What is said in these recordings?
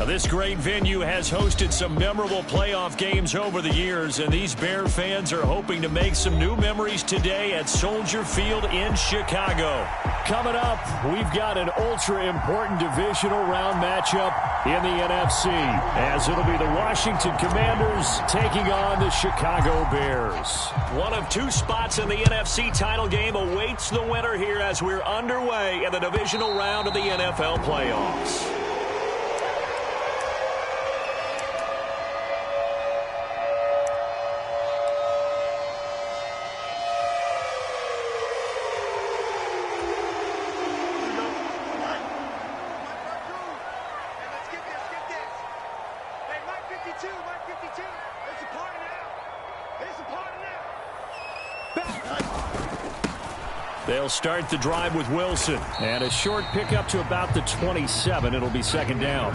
Now, this great venue has hosted some memorable playoff games over the years, and these Bear fans are hoping to make some new memories today at Soldier Field in Chicago. Coming up, we've got an ultra-important divisional round matchup in the NFC, as it'll be the Washington Commanders taking on the Chicago Bears. One of two spots in the NFC title game awaits the winner here as we're underway in the divisional round of the NFL playoffs. They'll start the drive with Wilson. And a short pickup to about the 27. It'll be second down.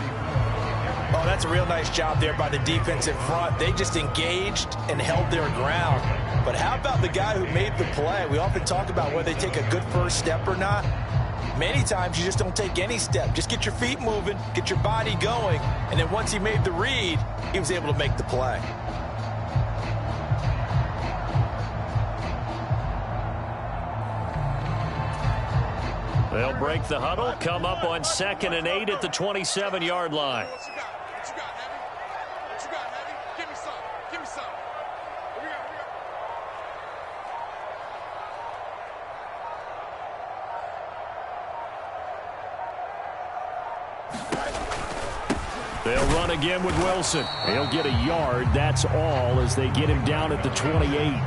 Oh, that's a real nice job there by the defense in front. They just engaged and held their ground. But how about the guy who made the play? We often talk about whether they take a good first step or not. Many times you just don't take any step. Just get your feet moving, get your body going. And then once he made the read, he was able to make the play. They'll break the huddle, come up on 2nd and 8 at the 27-yard line. What you got? What you got, Heavy? What you got, Heavy? Give me some. Give me some. Here we go. They'll run again with Wilson. He'll get a yard. That's all as they get him down at the 28.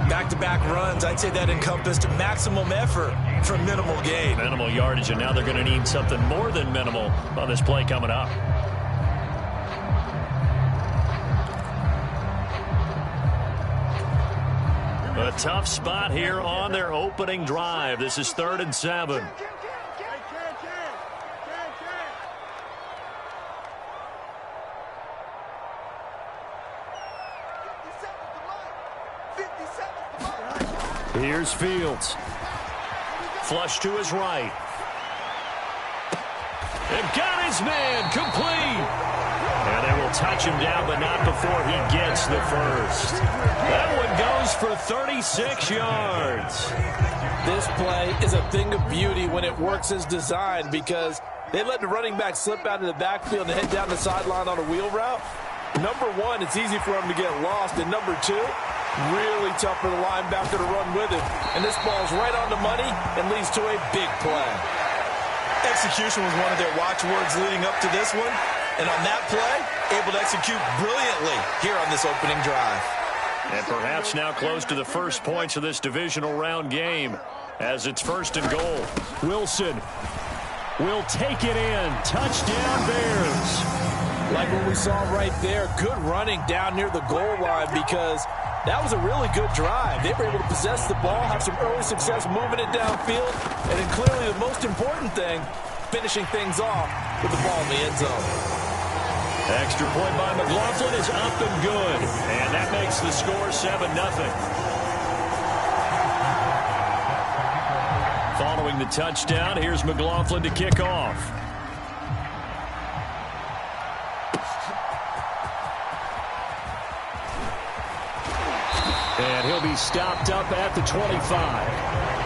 Back-to-back runs, I'd say that encompassed maximum effort for minimal gain. Minimal yardage, and now they're going to need something more than minimal on this play coming up. A tough spot here on their opening drive. This is 3rd and 7. Here's Fields. Flush to his right. They've got his man complete. And they will touch him down, but not before he gets the first. That one goes for 36 yards. This play is a thing of beauty when it works as designed because they let the running back slip out of the backfield and head down the sideline on a wheel route. Number one, it's easy for him to get lost. And number two, really tough for the linebacker to run with him. And this ball's right on the money and leads to a big play. Execution was one of their watchwords leading up to this one. And on that play, able to execute brilliantly here on this opening drive. And perhaps now close to the first points of this divisional round game as it's 1st and goal. Wilson will take it in. Touchdown Bears. Like what we saw right there, good running down near the goal line because that was a really good drive. They were able to possess the ball, have some early success moving it downfield, and then clearly the most important thing, finishing things off with the ball in the end zone. Extra point by McLaughlin is up and good, and that makes the score 7-0. Following the touchdown, here's McLaughlin to kick off. And he'll be stopped up at the 25.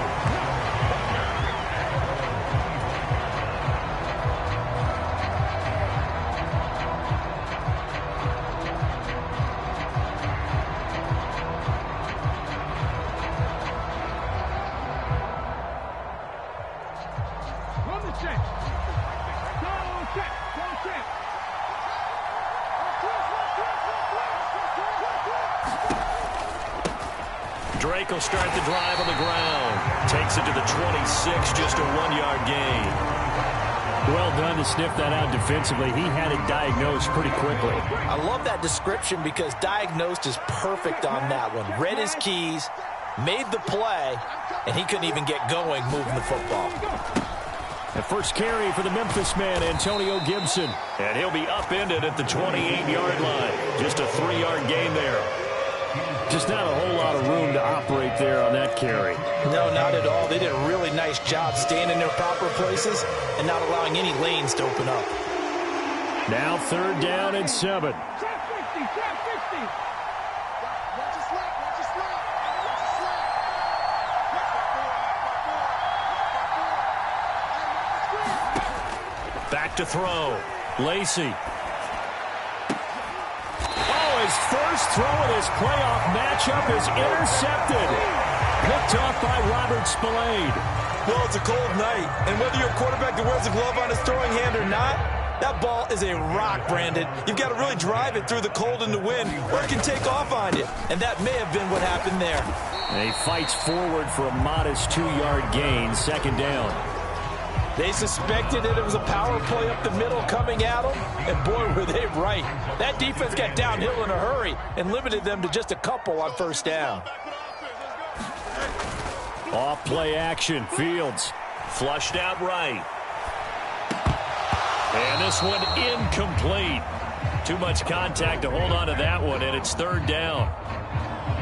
Drake will start the drive on the ground. Takes it to the 26, just a 1-yard gain. Well done to sniff that out defensively. He had it diagnosed pretty quickly. I love that description because diagnosed is perfect on that one. Read his keys, made the play, and he couldn't even get going moving the football. The first carry for the Memphis man, Antonio Gibson. And he'll be upended at the 28-yard line. Just a 3-yard gain there. Just not a whole lot of room to operate there on that carry. No, not at all. They did a really nice job staying in their proper places and not allowing any lanes to open up. Now 3rd down and 7. Back to throw. Lacey. Oh, his first throw of this playoff matchup is intercepted. Picked off by Robert Spillane. Well, it's a cold night, and whether you're a quarterback that wears a glove on his throwing hand or not, that ball is a rock, Brandon. You've got to really drive it through the cold and the wind, or it can take off on you, and that may have been what happened there. And he fights forward for a modest 2-yard gain, 2nd down. They suspected that it was a power play up the middle coming at them, and boy, were they right. That defense got downhill in a hurry and limited them to just a couple on 1st down. Off play action. Fields flushed out right. And this one incomplete. Too much contact to hold on to that one, and it's 3rd down.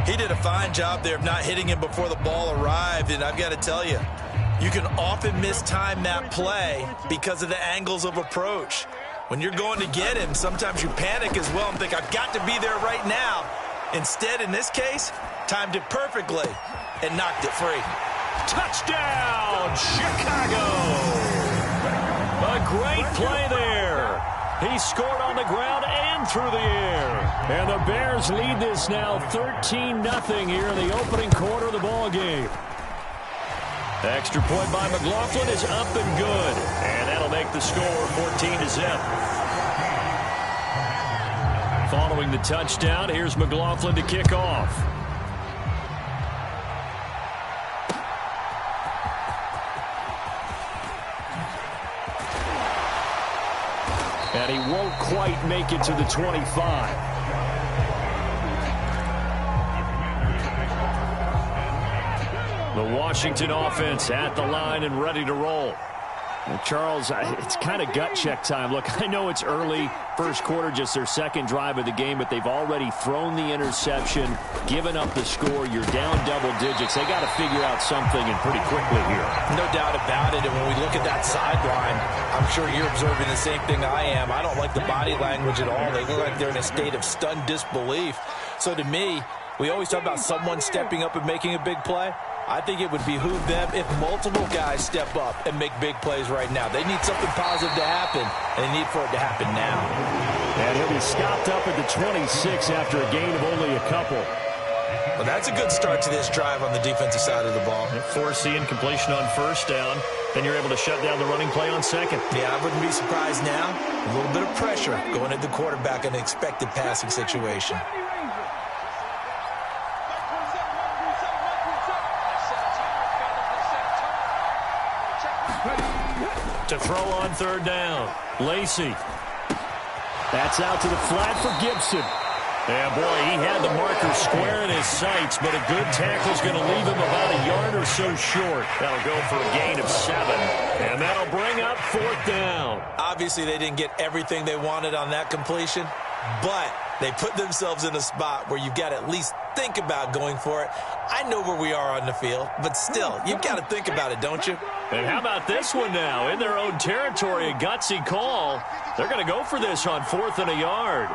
He did a fine job there of not hitting him before the ball arrived, and I've got to tell you, you can often mistime that play because of the angles of approach. When you're going to get him, sometimes you panic as well and think, I've got to be there right now. Instead, in this case, timed it perfectly and knocked it free. Touchdown, Chicago! A great play there. He scored on the ground and through the air. And the Bears lead this now 13-0 here in the opening quarter of the ball game. The extra point by McLaughlin is up and good. And that'll make the score 14-0. Following the touchdown, here's McLaughlin to kick off. And he won't quite make it to the 25. The Washington offense at the line and ready to roll. Well, Charles, it's kind of gut check time. Look, I know it's early, 1st quarter, just their 2nd drive of the game, but they've already thrown the interception, given up the score. You're down double digits. They got to figure out something, and pretty quickly here. No doubt about it, and when we look at that sideline, I'm sure you're observing the same thing I am. I don't like the body language at all. They look like they're in a state of stunned disbelief. So to me, we always talk about someone stepping up and making a big play. I think it would behoove them if multiple guys step up and make big plays right now. They need something positive to happen, and they need for it to happen now. And he'll be stopped up at the 26 after a gain of only a couple. Well, that's a good start to this drive on the defensive side of the ball. Force the incompletion on 1st down. Then you're able to shut down the running play on 2nd. Yeah, I wouldn't be surprised now. A little bit of pressure going at the quarterback in an expected passing situation. To throw on 3rd down. Lacey. That's out to the flat for Gibson. And boy, he had the marker square in his sights, but a good tackle's going to leave him about a yard or so short. That'll go for a gain of 7, and that'll bring up 4th down. Obviously, they didn't get everything they wanted on that completion, but they put themselves in a spot where you've got to at least think about going for it. I know where we are on the field, but still, you've got to think about it, don't you? And how about this one now? In their own territory, a gutsy call. They're going to go for this on 4th and a yard.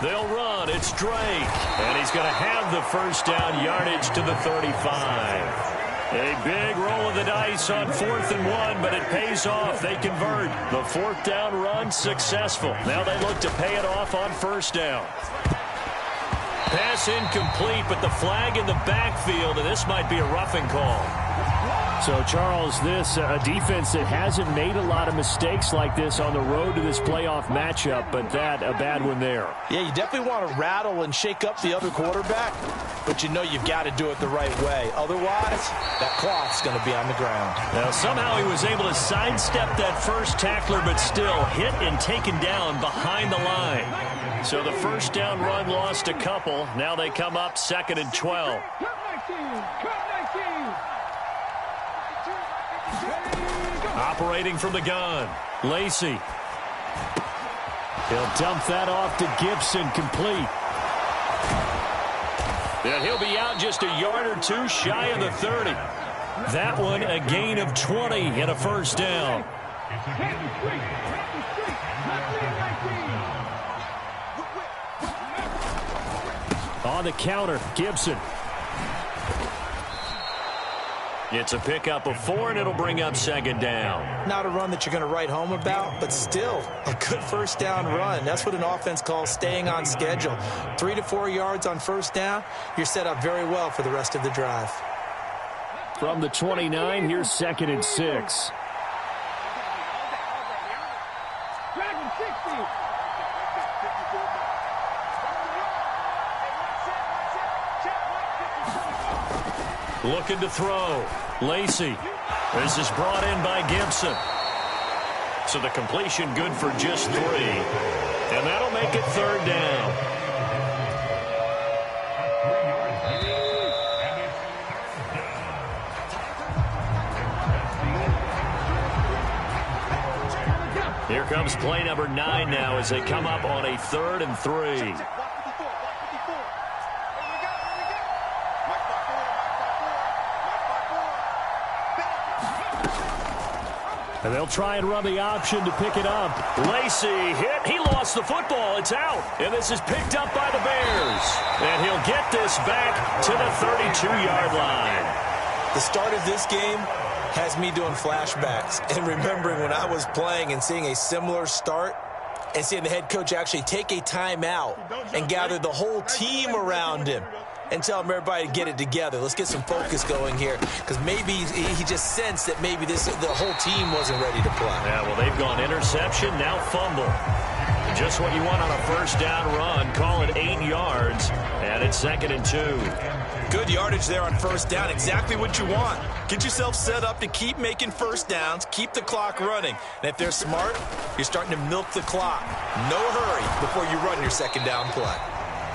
They'll run. It's Drake. And he's going to have the 1st down, yardage to the 35. A big roll of the dice on 4th and 1, but it pays off. They convert. The 4th down run successful. Now they look to pay it off on 1st down. Pass incomplete, but the flag in the backfield, and this might be a roughing call. So, Charles, this a defense that hasn't made a lot of mistakes like this on the road to this playoff matchup, but that a bad one there. Yeah, you definitely want to rattle and shake up the other quarterback, but you know you've got to do it the right way. Otherwise, that cloth's going to be on the ground. Now, somehow he was able to sidestep that first tackler, but still hit and taken down behind the line. So the 1st down run lost a couple. Now they come up 2nd and 12. Operating from the gun, Lacey. He'll dump that off to Gibson, complete. And he'll be out just a yard or two shy of the 30. That one a gain of 20 and a 1st down. On the counter, Gibson. It's a pickup of 4, and it'll bring up second down. Not a run that you're going to write home about, but still a good first down run. That's what an offense calls staying on schedule. 3 to 4 yards on first down, you're set up very well for the rest of the drive. From the 29, here's 2nd and 6. Looking to throw. Lacey. This is brought in by Gibson. So the completion good for just 3. And that'll make it 3rd down. Here comes play number 9 now as they come up on a 3rd and 3. And they'll try and run the option to pick it up. Lacey hit. He lost the football. It's out. And this is picked up by the Bears. And he'll get this back to the 32-yard line. The start of this game has me doing flashbacks and remembering when I was playing and seeing a similar start and seeing the head coach actually take a timeout and gather the whole team around him and tell him everybody to get it together. Let's get some focus going here, because maybe he just sensed that maybe the whole team wasn't ready to play. Yeah, well, they've gone interception, now fumble. Just what you want on a first down run. Call it 8 yards, and it's 2nd and 2. Good yardage there on first down. Exactly what you want. Get yourself set up to keep making first downs, keep the clock running. And if they're smart, you're starting to milk the clock. No hurry before you run your second down play.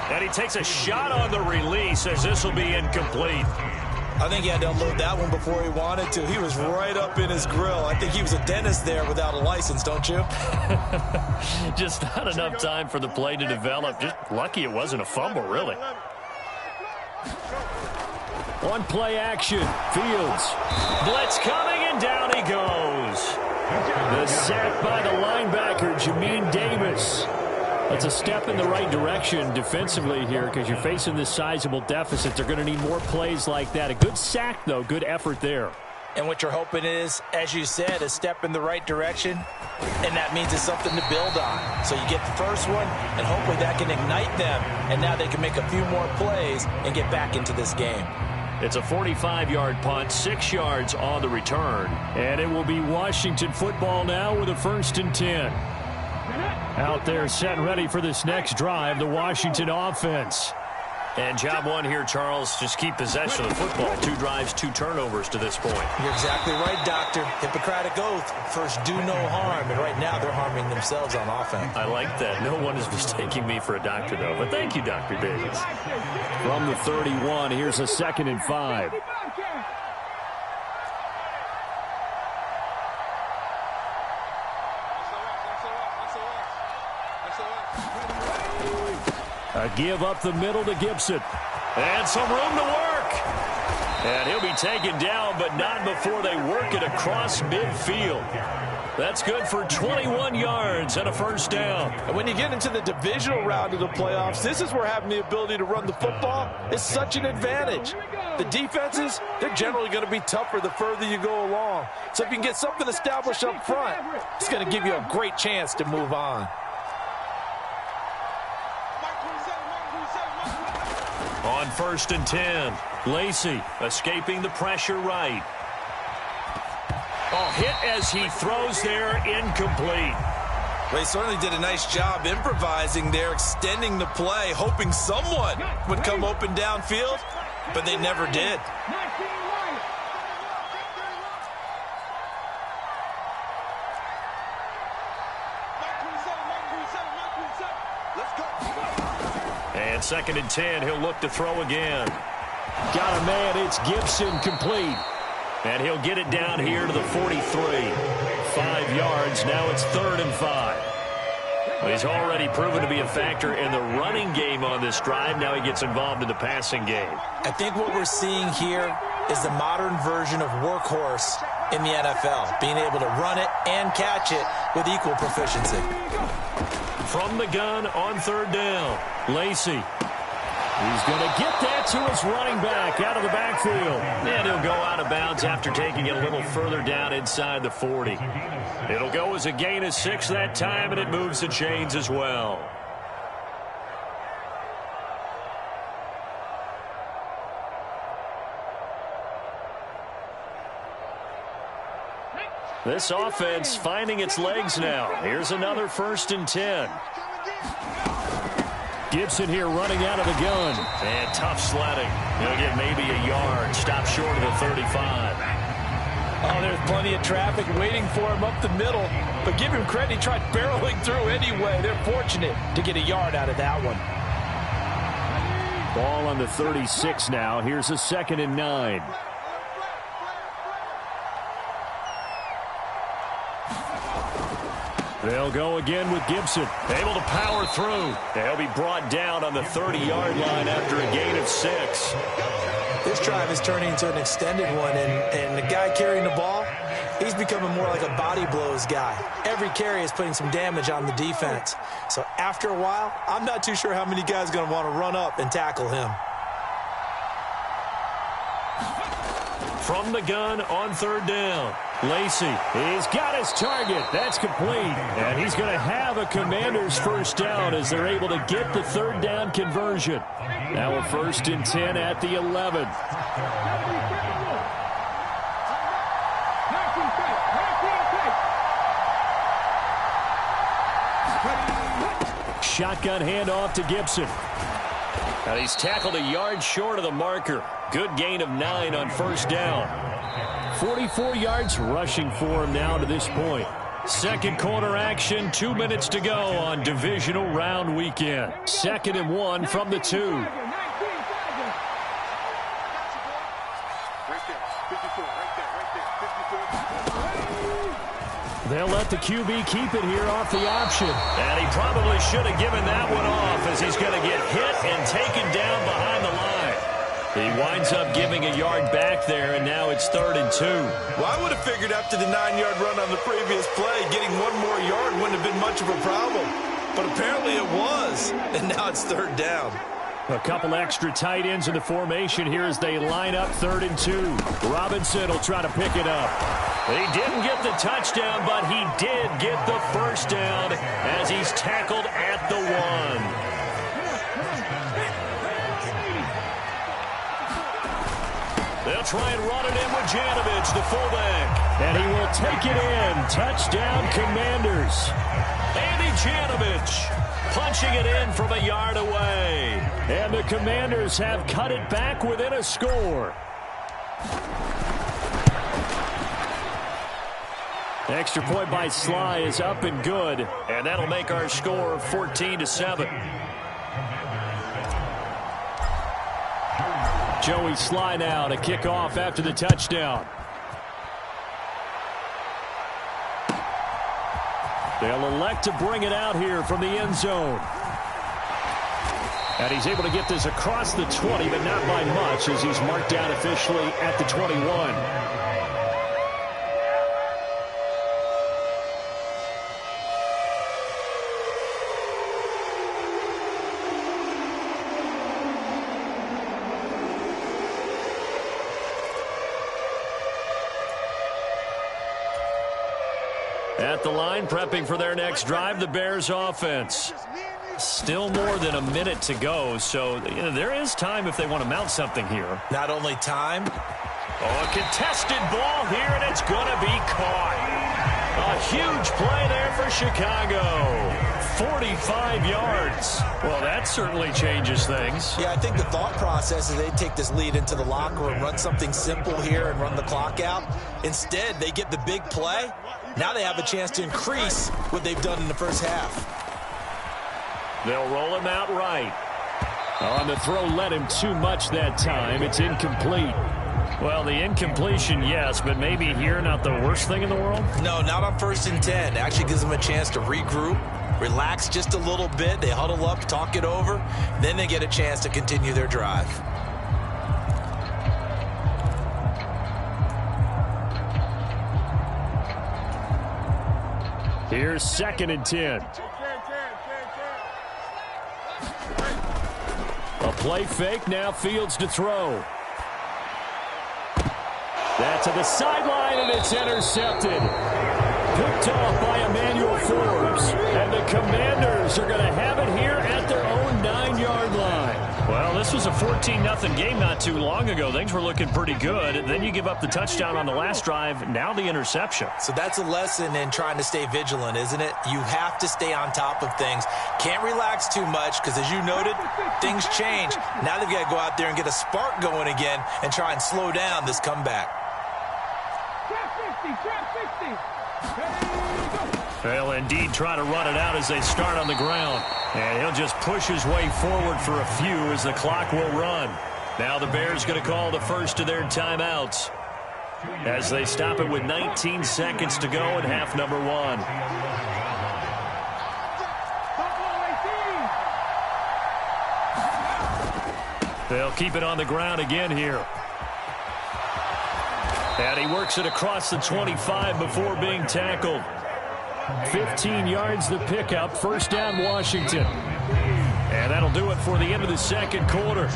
And he takes a shot on the release as this will be incomplete. I think he had to unload that one before he wanted to. He was right up in his grill. I think he was a dentist there without a license, don't you? Just not enough time for the play to develop. Just lucky it wasn't a fumble, really. On play action, Fields. Blitz coming, and down he goes. The sack by the linebacker, Jamin Davis. That's a step in the right direction defensively here, because you're facing this sizable deficit. They're going to need more plays like that. A good sack, though. Good effort there. And what you're hoping is, as you said, a step in the right direction, and that means it's something to build on. So you get the first one, and hopefully that can ignite them, and now they can make a few more plays and get back into this game. It's a 45-yard punt, 6 yards on the return. And it will be Washington football now with a 1st and 10. Out there set and ready for this next drive, the Washington offense. And job one here, Charles, just keep possession of the football. 2 drives, 2 turnovers to this point. You're exactly right, Doctor. Hippocratic oath. First, do no harm. And right now, they're harming themselves on offense. I like that. No one is mistaking me for a doctor, though. But thank you, Dr. Davis. From the 31, here's a 2nd and 5. A give up the middle to Gibson. And some room to work. And he'll be taken down, but not before they work it across midfield. That's good for 21 yards and a 1st down. And when you get into the divisional round of the playoffs, this is where having the ability to run the football is such an advantage. The defenses, they're generally going to be tougher the further you go along. So if you can get something established up front, it's going to give you a great chance to move on. On 1st and 10, Lacey escaping the pressure right. Oh, hit as he throws there, incomplete. Well, he certainly did a nice job improvising there, extending the play, hoping someone would come open downfield, but they never did. And 2nd and 10, he'll look to throw again. Got a man, it's Gibson, complete. And he'll get it down here to the 43. 5 yards, now it's 3rd and 5. Well, he's already proven to be a factor in the running game on this drive. Now he gets involved in the passing game. I think what we're seeing here is the modern version of workhorse in the NFL, being able to run it and catch it with equal proficiency. From the gun on third down, Lacy. He's going to get that to his running back out of the backfield. And he'll go out of bounds after taking it a little further down inside the 40. It'll go as a gain of 6 that time, and it moves the chains as well. This offense finding its legs now. Here's another 1st and 10. Gibson here running out of the gun. And tough sledding. He'll get maybe a yard. Stop short of the 35. Oh, there's plenty of traffic waiting for him up the middle. But give him credit, he tried barreling through anyway. They're fortunate to get a yard out of that one. Ball on the 36 now. Here's a 2nd and 9. They'll go again with Gibson. Able to power through. They'll be brought down on the 30-yard line after a gain of 6. This drive is turning into an extended one, and the guy carrying the ball, he's becoming more like a body blows guy. Every carry is putting some damage on the defense. So after a while, I'm not too sure how many guys are going to want to run up and tackle him. From the gun on third down, Lacy. He's got his target. That's complete. And he's going to have a Commanders first down as they're able to get the third down conversion. Now a 1st and 10 at the 11. Shotgun handoff to Gibson. And he's tackled a yard short of the marker. Good gain of 9 on first down. 44 yards rushing for him now to this point. Second quarter action, 2 minutes to go on divisional round weekend. 2nd and 1 from the 2. Right there, 54, right there, 54. They'll let the QB keep it here off the option. And he probably should have given that one off as he's going to get hit and taken down behind the line. He winds up giving a yard back there, and now it's 3rd and 2. Well, I would have figured after the 9-yard run on the previous play, getting one more yard wouldn't have been much of a problem. But apparently it was, and now it's 3rd down. A couple extra tight ends in the formation here as they line up 3rd and 2. Robinson will try to pick it up. He didn't get the touchdown, but he did get the first down as he's tackled at the 1. They'll try and run it in with Janovich, the fullback. And he will take it in. Touchdown, Commanders. Andy Janovich punching it in from a yard away. And the Commanders have cut it back within a score. Extra point by Sly is up and good. And that'll make our score 14-7. Joey Sly now to kick off after the touchdown. They'll elect to bring it out here from the end zone. And he's able to get this across the 20, but not by much as he's marked down officially at the 21. At the line, prepping for their next drive, the Bears offense. Still more than a minute to go, so there is time if they want to mount something here. Not only time. Oh, a contested ball here, and it's going to be caught. A huge play there for Chicago. 45 yards. Well, that certainly changes things. Yeah, I think the thought process is they take this lead into the locker room, run something simple here and run the clock out. Instead, they get the big play. Now they have a chance to increase what they've done in the first half. They'll roll him out right. On the throw, led him too much that time. It's incomplete. Well, the incompletion, yes, but maybe here not the worst thing in the world? No, not on 1st and 10. Actually gives them a chance to regroup, relax just a little bit. They huddle up, talk it over. Then they get a chance to continue their drive. Here's 2nd and 10. A play fake, now Fields to throw. That to the sideline, and it's intercepted. Picked off by Emmanuel Forbes. And the Commanders are going to have it here at their own 9-yard line. Well, this was a 14-0 game not too long ago. Things were looking pretty good. Then you give up the touchdown on the last drive. Now the interception. So that's a lesson in trying to stay vigilant, isn't it? You have to stay on top of things. Can't relax too much because, as you noted, things change. Now they've got to go out there and get a spark going again and try and slow down this comeback. They'll indeed try to run it out as they start on the ground. And he'll just push his way forward for a few as the clock will run. Now the Bears going to call the first of their timeouts as they stop it with 19 seconds to go in half number 1. They'll keep it on the ground again here. And he works it across the 25 before being tackled. 15 yards the pickup. First down, Washington. And that'll do it for the end of the second quarter.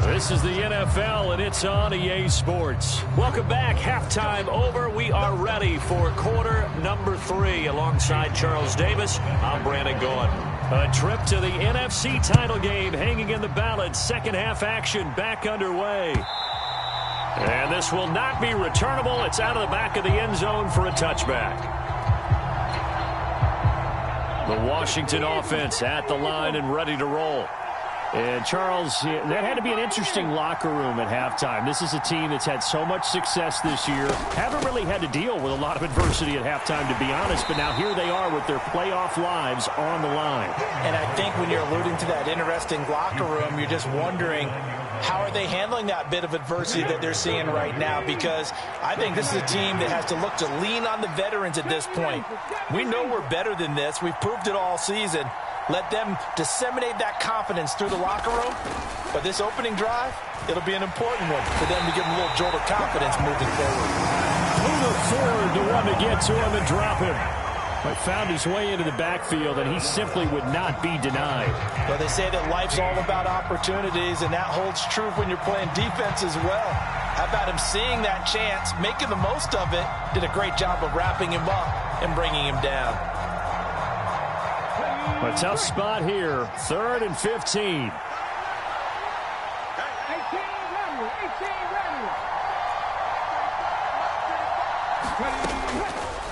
This is the NFL, and it's on EA Sports. Welcome back. Halftime over. We are ready for quarter number 3. Alongside Charles Davis, I'm Brandon Gaughan. A trip to the NFC title game hanging in the balance. Second half action back underway. And this will not be returnable. It's out of the back of the end zone for a touchback. The Washington offense at the line and ready to roll. And, Charles, that had to be an interesting locker room at halftime. This is a team that's had so much success this year. Haven't really had to deal with a lot of adversity at halftime, to be honest. But now here they are with their playoff lives on the line. And I think when you're alluding to that interesting locker room, you're just wondering, how are they handling that bit of adversity that they're seeing right now? Because I think this is a team that has to look to lean on the veterans at this point. We know we're better than this. We've proved it all season. Let them disseminate that confidence through the locker room. But this opening drive, it'll be an important one for them to give them a little jolt of confidence moving forward. Luda Ford, the one to get to him and drop him. But found his way into the backfield, and he simply would not be denied. Well, they say that life's all about opportunities, and that holds true when you're playing defense as well. How about him seeing that chance, making the most of it, did a great job of wrapping him up and bringing him down. A tough spot here, 3rd and 15.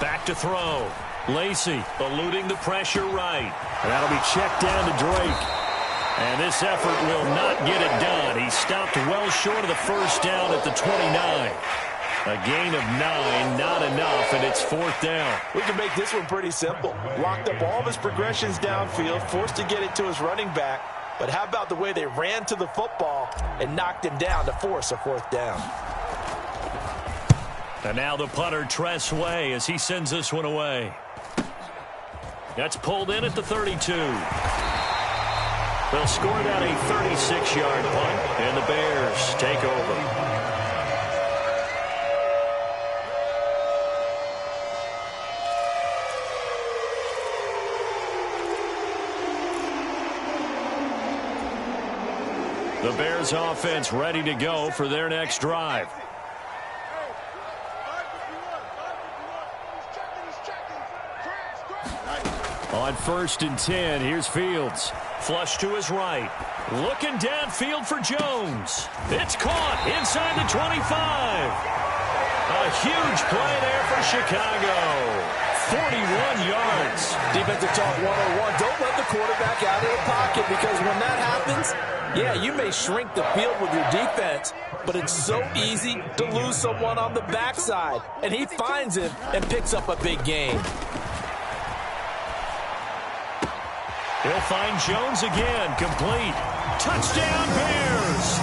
Back to throw. Lacey eluding the pressure right. And that'll be checked down to Drake. And this effort will not get it done. He stopped well short of the first down at the 29. A gain of 9, not enough, and it's 4th down. We can make this one pretty simple. Locked up all of his progressions downfield, forced to get it to his running back. But how about the way they ran to the football and knocked him down to force a 4th down? And now the punter, Tress Way, as he sends this one away. That's pulled in at the 32. They'll score that a 36-yard punt, and the Bears take over. The Bears offense ready to go for their next drive. On 1st and 10, here's Fields. Flush to his right. Looking downfield for Jones. It's caught inside the 25. A huge play there for Chicago. 41 yards. Defensive talk 101. Don't let the quarterback out of the pocket, because when that happens, yeah, you may shrink the field with your defense, but it's so easy to lose someone on the backside. And he finds him and picks up a big gain. He'll find Jones again, complete. Touchdown, Bears!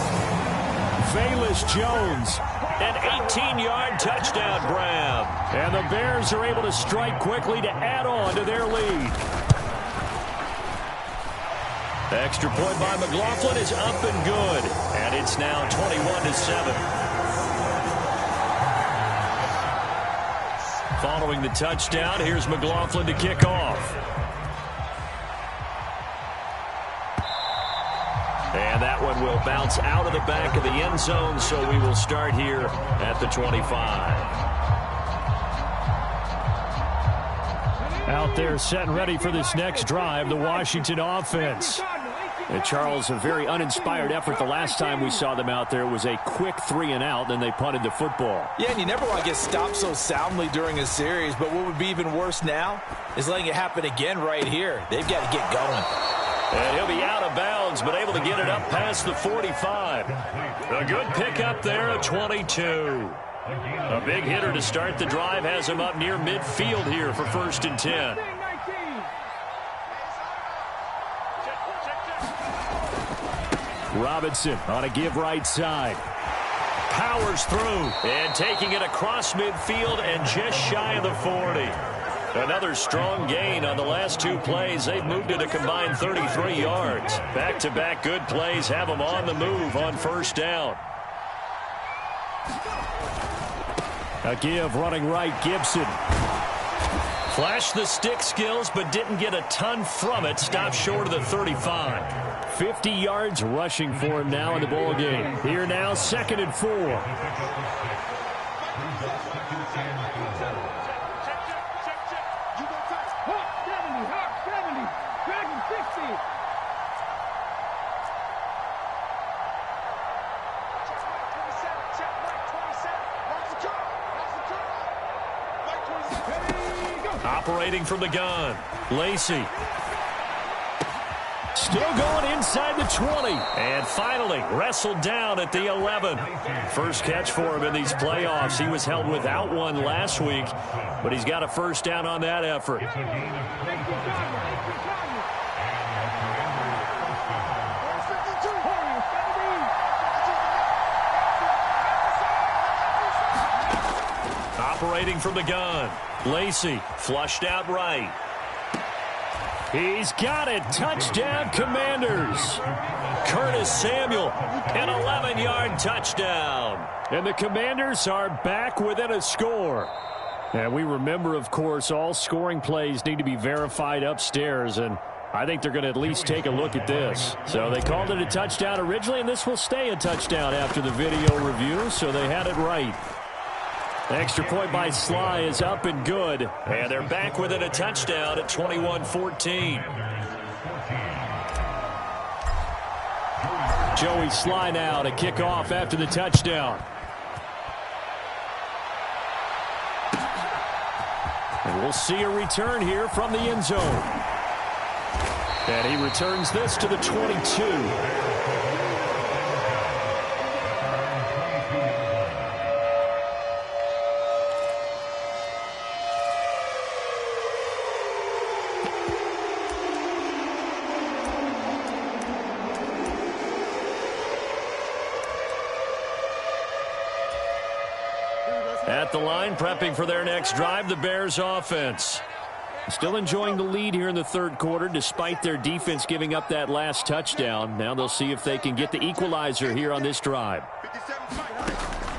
Velus Jones, an 18-yard touchdown grab. And the Bears are able to strike quickly to add on to their lead. The extra point by McLaughlin is up and good. And it's now 21-7. Following the touchdown, here's McLaughlin to kick off. And that one will bounce out of the back of the end zone, so we will start here at the 25. Out there set and ready for this next drive, the Washington offense. And Charles, a very uninspired effort the last time we saw them out there was a quick 3-and-out, then they punted the football. Yeah, and you never want to get stopped so soundly during a series, but what would be even worse now is letting it happen again right here. They've got to get going. And he'll be out of bounds, but able to get it up past the 45. A good pickup there at 22. A big hitter to start the drive has him up near midfield here for 1st and 10. Robinson on a give right side. Powers through and taking it across midfield and just shy of the 40. Another strong gain on the last 2 plays. They've moved it a combined 33 yards. Back-to-back good plays have them on the move on 1st down. A give running right, Gibson. Flashed the stick skills, but didn't get a ton from it. Stopped short of the 35. 50 yards rushing for him now in the ball game. Here now, 2nd and 4. Operating from the gun, Lacey. Still going inside the 20. And finally wrestled down at the 11. First catch for him in these playoffs. He was held without one last week, but he's got a 1st down on that effort. Operating from the gun, Lacey flushed out right. He's got it. Touchdown, Commanders. Curtis Samuel, an 11-yard touchdown. And the Commanders are back within a score. And we remember, of course, all scoring plays need to be verified upstairs, and I think they're going to at least take a look at this. So they called it a touchdown originally, and this will stay a touchdown after the video review, so they had it right. Extra point by Sly is up and good. And they're back within a touchdown at 21-14. Joey Sly now to kick off after the touchdown. And we'll see a return here from the end zone. And he returns this to the 22. At the line, prepping for their next drive, the Bears offense. Still enjoying the lead here in the 3rd quarter, despite their defense giving up that last touchdown. Now they'll see if they can get the equalizer here on this drive.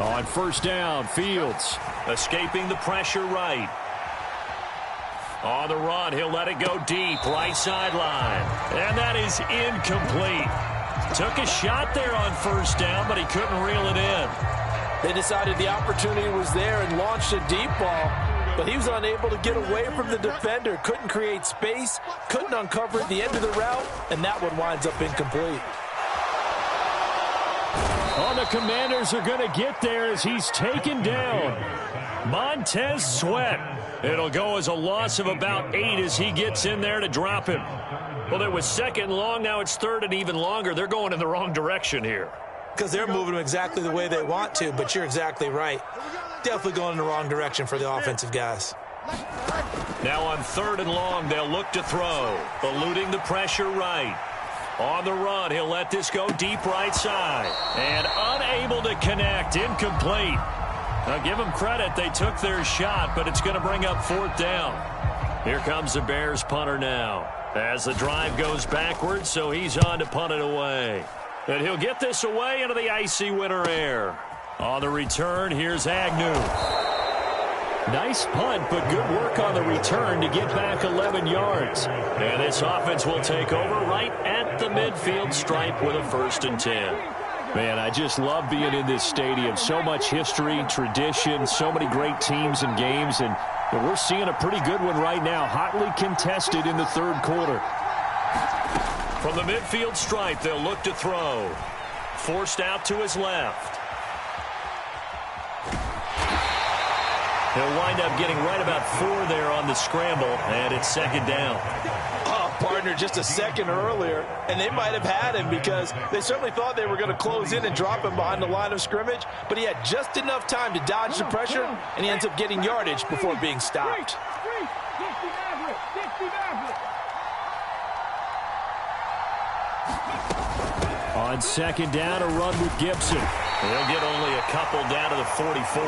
On 1st down, Fields escaping the pressure right. On the run, he'll let it go deep, right sideline. And that is incomplete. Took a shot there on 1st down, but he couldn't reel it in. They decided the opportunity was there and launched a deep ball, but he was unable to get away from the defender, couldn't create space, couldn't uncover at the end of the route, and that one winds up incomplete. Oh, the Commanders are going to get there as he's taken down. Montez Sweat. It'll go as a loss of about 8 as he gets in there to drop him. Well, it was 2nd long, now it's 3rd and even longer. They're going in the wrong direction here. Because they're moving them exactly the way they want to, but you're exactly right. Definitely going in the wrong direction for the offensive guys. Now on 3rd and long, they'll look to throw. Eluding the pressure right. On the run, he'll let this go deep right side. And unable to connect, incomplete. Now give them credit, they took their shot, but it's going to bring up 4th down. Here comes the Bears punter now. As the drive goes backwards, so he's on to punt it away. And he'll get this away into the icy winter air. On the return, here's Agnew. Nice punt, but good work on the return to get back 11 yards. And this offense will take over right at the midfield stripe with a 1st and 10. Man, I just love being in this stadium. So much history, tradition, so many great teams and games, and we're seeing a pretty good one right now, hotly contested in the 3rd quarter. From the midfield stripe, they'll look to throw. Forced out to his left. He'll wind up getting right about 4 there on the scramble, and it's 2nd down. Oh, partner, just a second earlier, and they might have had him because they certainly thought they were going to close in and drop him behind the line of scrimmage, but he had just enough time to dodge the pressure, and he ends up getting yardage before being stopped. On 2nd down, a run with Gibson. They'll get only a couple down to the 44.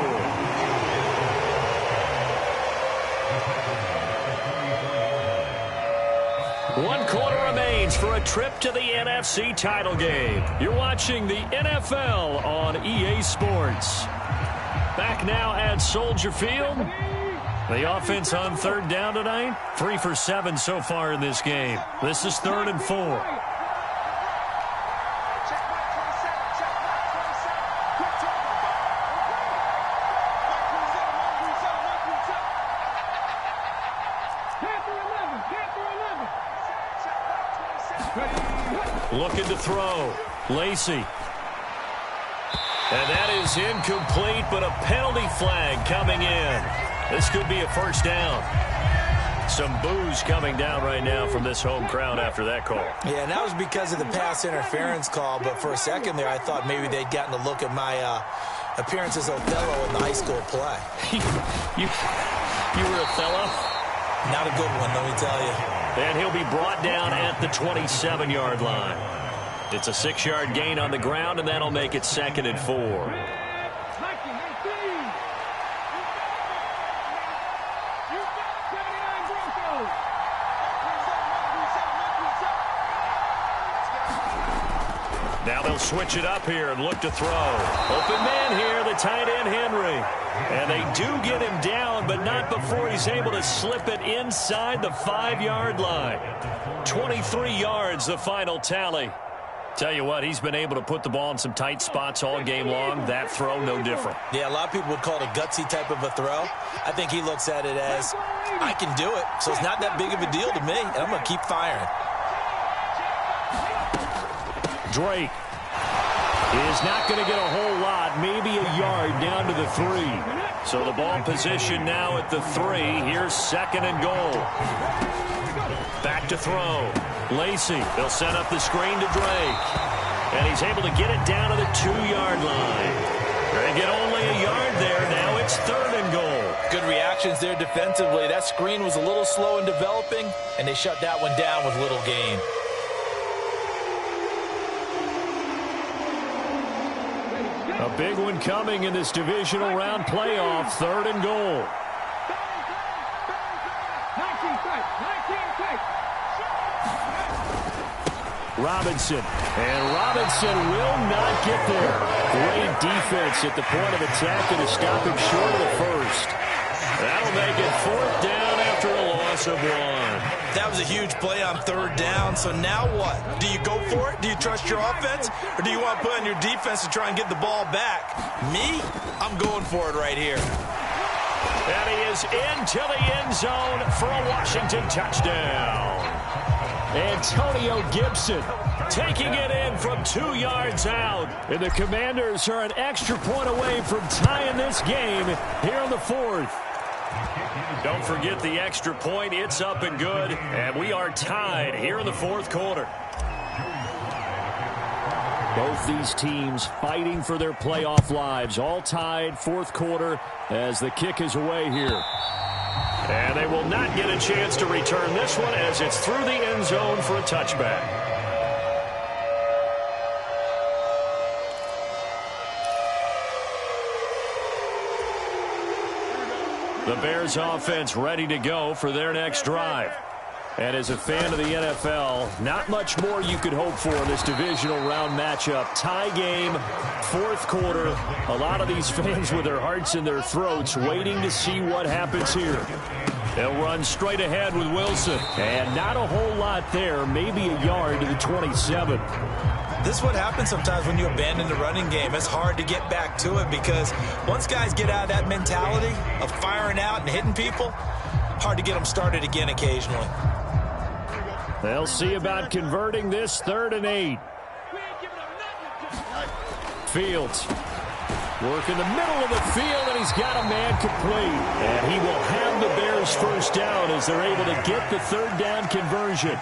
One quarter remains for a trip to the NFC title game. You're watching the NFL on EA Sports. Back now at Soldier Field. The offense on 3rd down tonight, 3 for 7 so far in this game. This is 3rd and 4. Looking to throw. Lacey. And that is incomplete, but a penalty flag coming in. This could be a 1st down. Some boos coming down right now from this home crowd after that call. Yeah, and that was because of the pass interference call, but for a second there, I thought maybe they'd gotten a look at my appearance as Othello in the high school play. you were Othello? Not a good one, let me tell you. And he'll be brought down at the 27-yard line. It's a 6-yard gain on the ground, and that'll make it 2nd and 4. Now they'll switch it up here and look to throw. Open man here, the tight end Henry. And they do get him down, but not before he's able to slip it inside the 5-yard line. 23 yards, the final tally. Tell you what, he's been able to put the ball in some tight spots all game long. That throw, no different. Yeah, a lot of people would call it a gutsy type of a throw. I think he looks at it as, I can do it, so it's not that big of a deal to me, and I'm going to keep firing. Drake is not going to get a whole lot, maybe a yard down to the 3. So the ball position now at the 3. Here's 2nd and goal. Back to throw. Lacey, they'll set up the screen to Drake. And he's able to get it down to the 2-yard line. They get only a yard there. Now it's 3rd and goal. Good reactions there defensively. That screen was a little slow in developing, and they shut that one down with little gain. A big one coming in this divisional round playoff. 3rd and goal. Robinson. And Robinson will not get there. Great defense at the point of attack and to stop him short of the 1st. That'll make it 4th down after a loss of 1. That was a huge play on 3rd down, so now what? Do you go for it? Do you trust your offense? Or do you want to put on your defense to try and get the ball back? Me? I'm going for it right here. And he is into the end zone for a Washington touchdown. Antonio Gibson taking it in from 2 yards out. And the Commanders are an extra point away from tying this game here in the 4th. Don't forget the extra point. It's up and good. And we are tied here in the 4th quarter. Both these teams fighting for their playoff lives. All tied, 4th quarter as the kick is away here. And they will not get a chance to return this one as it's through the end zone for a touchback. The Bears offense ready to go for their next drive. And as a fan of the NFL, not much more you could hope for in this divisional round matchup. Tie game, fourth quarter. A lot of these fans with their hearts in their throats waiting to see what happens here. They'll run straight ahead with Wilson. And not a whole lot there, maybe a yard to the 27. This is what happens sometimes when you abandon the running game. It's hard to get back to it because once guys get out of that mentality of firing out and hitting people, hard to get them started again occasionally. They'll see about converting this 3rd and 8. Fields work in the middle of the field, and he's got a man complete. And he will have the Bears first down as they're able to get the 3rd down conversion.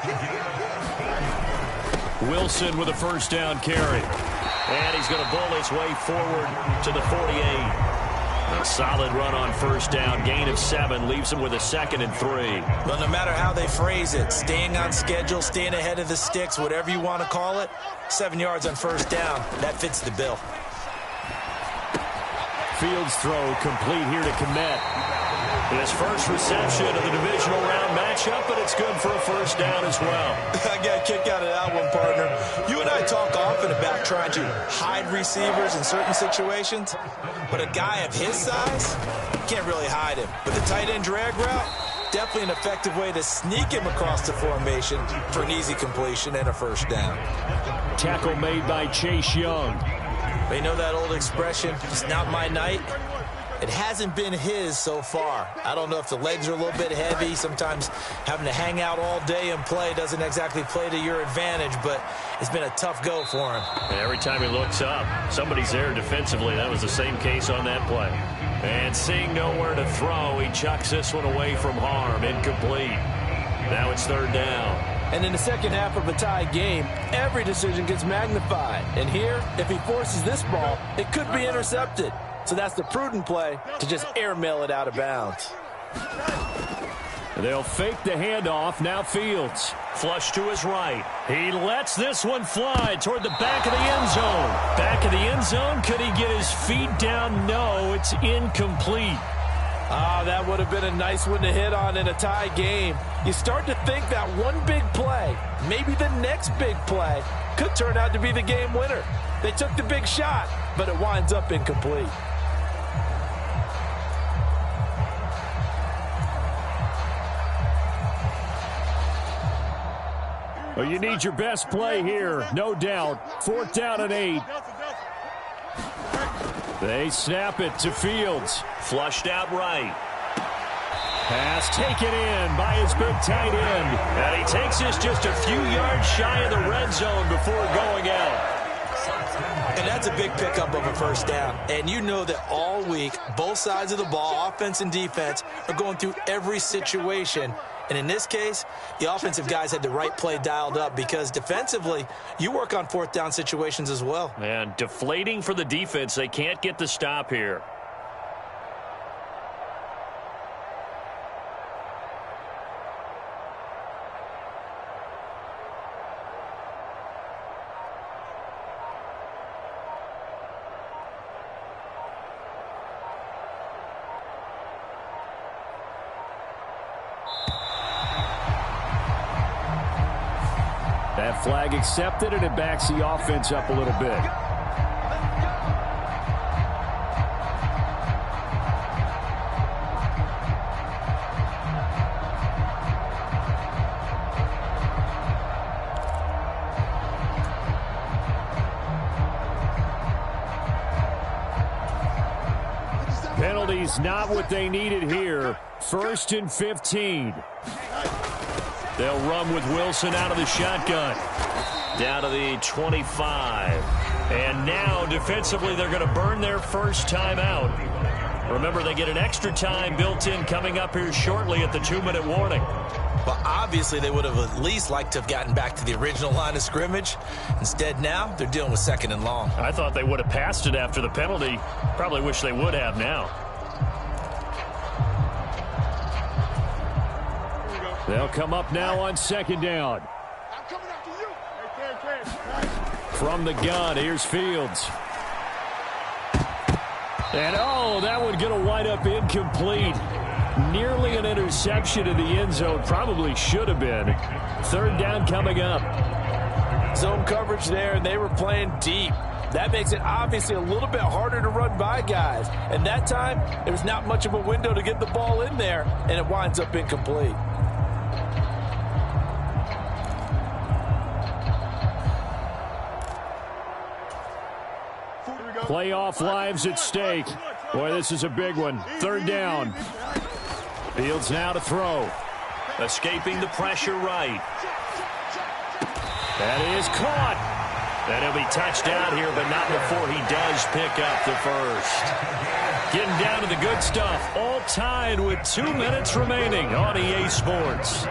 Wilson with a first down carry. And he's going to bull his way forward to the 48. A solid run on first down. Gain of 7 leaves him with a 2nd and 3. Well, no matter how they phrase it, staying on schedule, staying ahead of the sticks, whatever you want to call it, 7 yards on first down, that fits the bill. Fields throw complete here to Kmet. His first reception of the divisional round matchup, but it's good for a first down as well. I got a kick out of that one, partner. You and I talk often about trying to hide receivers in certain situations, but a guy of his size, can't really hide him. With the tight end drag route, definitely an effective way to sneak him across the formation for an easy completion and a first down. Tackle made by Chase Young. You know that old expression, it's not my night? It hasn't been his so far. I don't know if the legs are a little bit heavy. Sometimes having to hang out all day and play doesn't exactly play to your advantage, but it's been a tough go for him. And every time he looks up, somebody's there defensively. That was the same case on that play. And seeing nowhere to throw, he chucks this one away from harm. Incomplete. Now it's 3rd down. And in the second half of a tie game, every decision gets magnified. And here, if he forces this ball, it could be intercepted. So that's the prudent play to just airmail it out of bounds. They'll fake the handoff. Now Fields. Flush to his right. He lets this one fly toward the back of the end zone. Back of the end zone. Could he get his feet down? No, it's incomplete. That would have been a nice one to hit on in a tie game. You start to think that one big play, maybe the next big play, could turn out to be the game winner. They took the big shot, but it winds up incomplete. Well, you need your best play here, no doubt. 4th down and 8. They snap it to Fields. Flushed out right. Pass taken in by his big tight end. And he takes this just a few yards shy of the red zone before going out. And that's a big pickup of a first down. And you know that all week, both sides of the ball, offense and defense, are going through every situation. And in this case, the offensive guys had the right play dialed up because defensively, you work on 4th down situations as well. And deflating for the defense. They can't get the stop here. That flag accepted, and it backs the offense up a little bit. Penalties not what they needed here. 1st and 15. They'll run with Wilson out of the shotgun. Down to the 25. And now, defensively, they're going to burn their first time out. Remember, they get an extra time built in coming up here shortly at the 2-minute warning. Well, obviously, they would have at least liked to have gotten back to the original line of scrimmage. Instead, now, they're dealing with 2nd and long. I thought they would have passed it after the penalty. Probably wish they would have now. They'll come up now on 2nd down. From the gun, here's Fields. And, oh, that one going to wind up incomplete. Nearly an interception in the end zone. Probably should have been. Third down coming up. Zone coverage there, and they were playing deep. That makes it obviously a little bit harder to run by guys. And that time, there's not much of a window to get the ball in there, and it winds up incomplete. Playoff lives at stake. Boy, this is a big one. Third down. Fields now to throw. Escaping the pressure right. That is caught. And he'll be touched down here, but not before he does pick up the first. Getting down to the good stuff. All tied with 2 minutes remaining on EA Sports.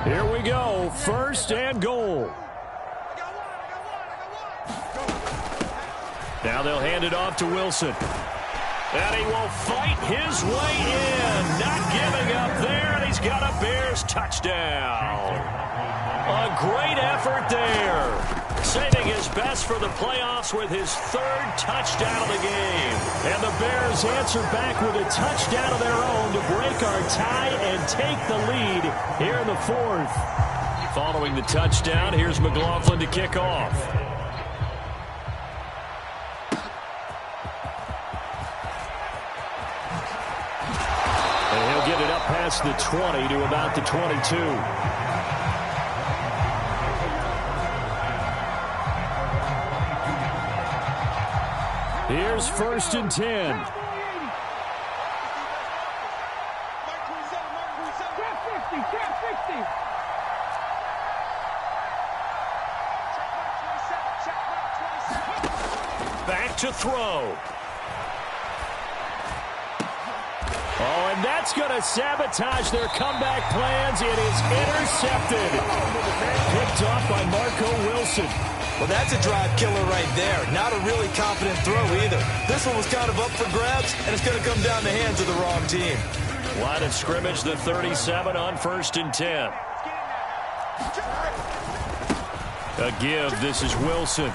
Here we go. First and goal. Now they'll hand it off to Wilson. And he will fight his way in. Not giving up there, and he's got a Bears touchdown. A great effort there. Saving his best for the playoffs with his third touchdown of the game. And the Bears answer back with a touchdown of their own to break our tie and take the lead here in the fourth. Following the touchdown, here's McLaughlin to kick off. Get it up past the 20 to about the 22. Here's first and 10. Back to throw. Oh, and that's going to sabotage their comeback plans. It is intercepted. Picked off by Marco Wilson. Well, that's a drive killer right there. Not a really confident throw either. This one was kind of up for grabs, and it's going to come down the hands of the wrong team. Line of scrimmage, the 37 on first and 10. A give. This is Wilson.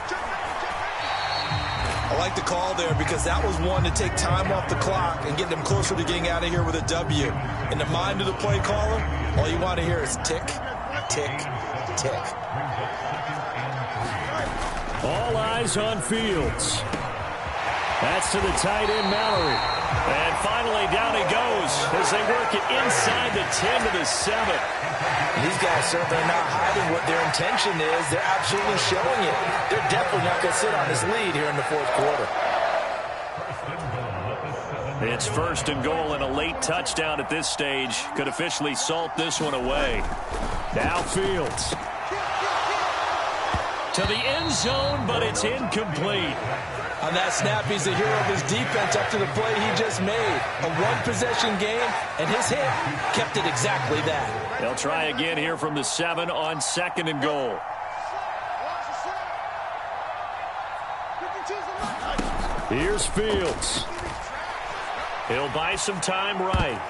I like the call there because that was one to take time off the clock and get them closer to getting out of here with a W. In the mind of the play caller, all you want to hear is tick, tick, tick. All eyes on Fields. That's to the tight end, Mallory. And finally, down he goes as they work it inside the 10 to the 7. These guys certainly are not hiding what their intention is. They're absolutely showing it. They're definitely not going to sit on this lead here in the fourth quarter. It's first and goal, and a late touchdown at this stage could officially salt this one away. Now Fields. To the end zone, but it's incomplete. On that snap, he's the hero of his defense up to the play he just made. A one-possession game, and his hit kept it exactly that. They'll try again here from the 7 on second and goal. Here's Fields. He'll buy some time right.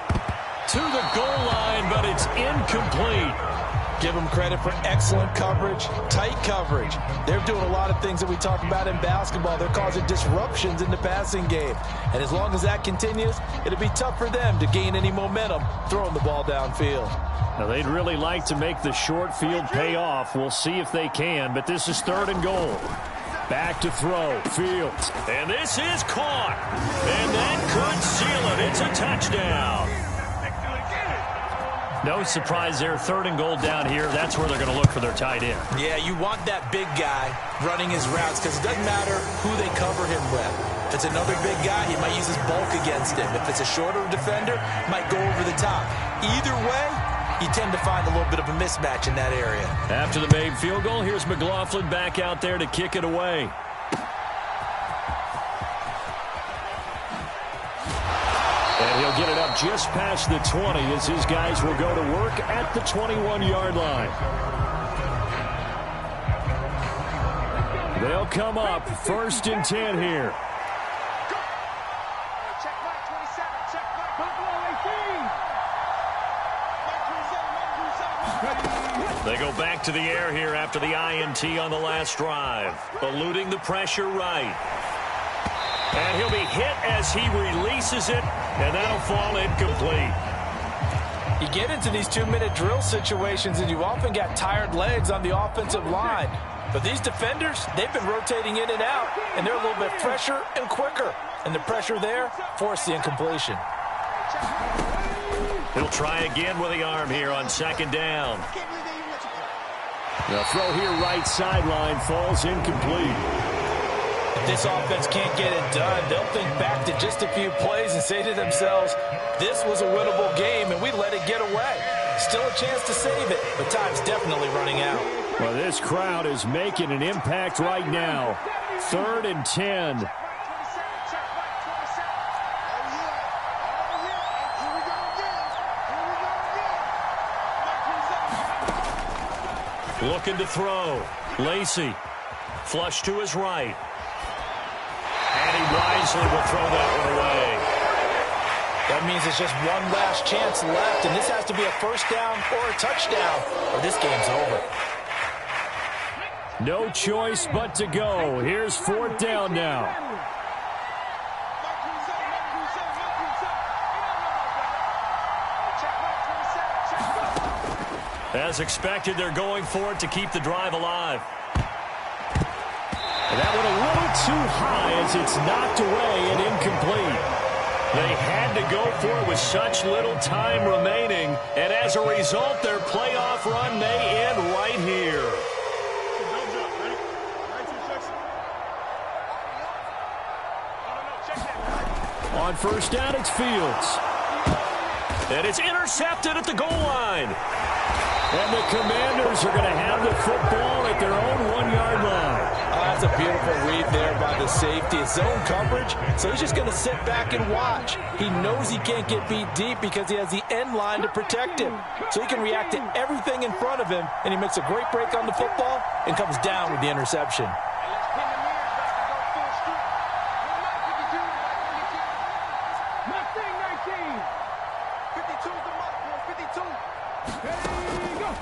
To the goal line, but it's incomplete. Give them credit for excellent coverage, tight coverage. They're doing a lot of things that we talk about in basketball. They're causing disruptions in the passing game. And as long as that continues, it'll be tough for them to gain any momentum throwing the ball downfield. Now, they'd really like to make the short field pay off. We'll see if they can, but this is third and goal. Back to throw, Fields. And this is caught. And that could seal it. It's a touchdown. No surprise there, third and goal down here. That's where they're going to look for their tight end. Yeah, you want that big guy running his routes because it doesn't matter who they cover him with. If it's another big guy, he might use his bulk against him. If it's a shorter defender, he might go over the top. Either way, you tend to find a little bit of a mismatch in that area. After the made field goal, here's McLaughlin back out there to kick it away. And he'll get it up just past the 20 as his guys will go to work at the 21-yard line. They'll come up first and 10 here. They go go back to the air here after the INT on the last drive. Eluding the pressure right. And he'll be hit as he releases it, and that'll fall incomplete. You get into these 2-minute drill situations, and you often got tired legs on the offensive line. But these defenders, they've been rotating in and out, and they're a little bit fresher and quicker. And the pressure there forced the incompletion. He'll try again with the arm here on second down. The throw here right sideline falls incomplete. If this offense can't get it done, they'll think back to just a few plays and say to themselves, this was a winnable game and we let it get away. Still a chance to save it, but time's definitely running out. Well, this crowd is making an impact right now. 3rd and 10. Looking to throw. Lacey. Flush to his right. And he wisely will throw that one away. That means it's just one last chance left, and this has to be a first down or a touchdown, or this game's over. No choice but to go. Here's 4th down now. As expected, they're going for it to keep the drive alive. And that one a little too high as it's knocked away and incomplete. They had to go for it with such little time remaining, and as a result, their playoff run may end right here. On first down, it's Fields. And it's intercepted at the goal line. And the Commanders are going to have the football at their own 1-yard line. That's a beautiful read there by the safety. It's zone coverage, so he's just going to sit back and watch. He knows he can't get beat deep because he has the end line to protect him. So he can react to everything in front of him, and he makes a great break on the football and comes down with the interception.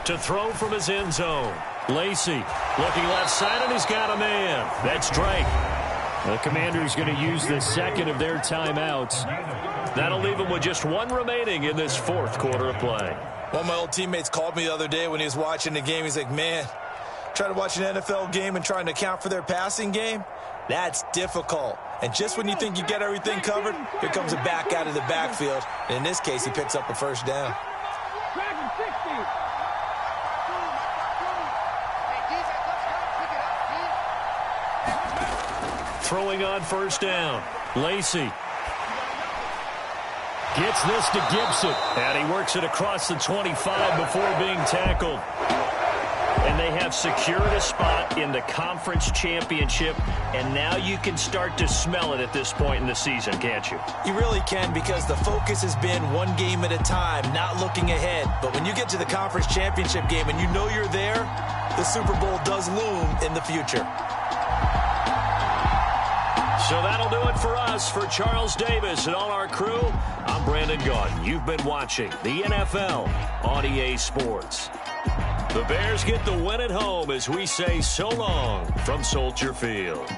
To throw from his end zone. Lacey looking left side, and he's got a man. That's Drake. The Commanders going to use the second of their timeouts. That'll leave them with just one remaining in this 4th quarter of play. One of my old teammates called me the other day when he was watching the game. He's like, man, trying to watch an NFL game and trying to account for their passing game, that's difficult. And just when you think you get everything covered, here comes a back out of the backfield. And in this case, he picks up a first down. Throwing on first down. Lacey gets this to Gibson. And he works it across the 25 before being tackled. And they have secured a spot in the conference championship. And now you can start to smell it at this point in the season, can't you? You really can, because the focus has been one game at a time, not looking ahead. But when you get to the conference championship game and you know you're there, the Super Bowl does loom in the future. So that'll do it for us. For Charles Davis and all our crew, I'm Brandon Gaudin. You've been watching the NFL on EA Sports. The Bears get the win at home as we say so long from Soldier Field.